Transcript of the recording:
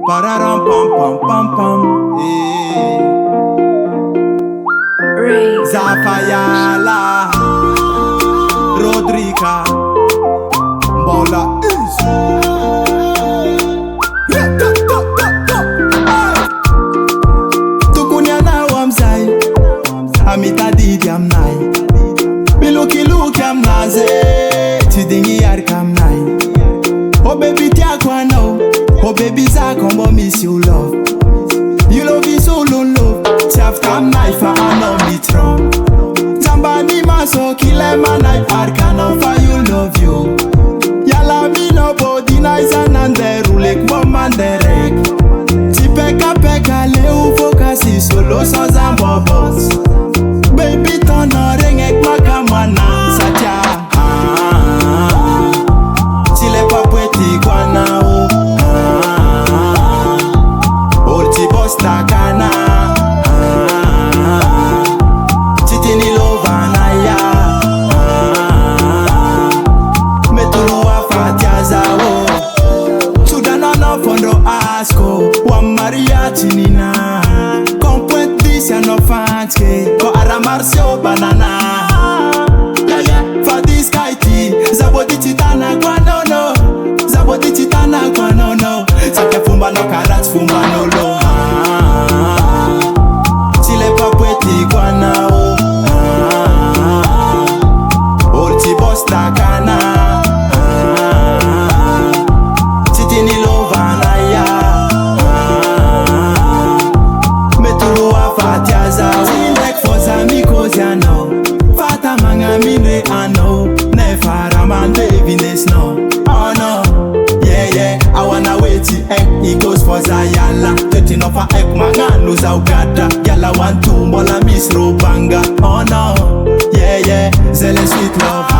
Pararam pam pam pam pam. Zafayala RODRICK Mbola is Tukunya na wamzai Amita didi amnai Biluki luki amnaze Tidingi yar kamnai Oh baby tia kwa no Oh baby za kombo miss you love You love me so love After knife I know me wrong Somebody maso kill a man I can offer you love you Yala me nobody nice and the rulek woman derek Tipeka peka leu focus solo so zambobos Baby tono rengek makamana Sacha Chile Papoetiko anao Orti bosta kana Tinina Compwet this ya no fanske Ko aramarcio banana For this kaiti Zabodi chitana kwa no Zabodi chitana kwa no Sake fumba no karat fumba no lo Chile Papoetiko anao Orti bosta kana Chitini lo vanaya Fata manga mine ano Nefara man baby no Oh no Yeah I wanna wait It goes for Zayala 13 of a ek manga Nuza ugata Yala want to Mola miss Robanga Oh no Yeah Zele sweet love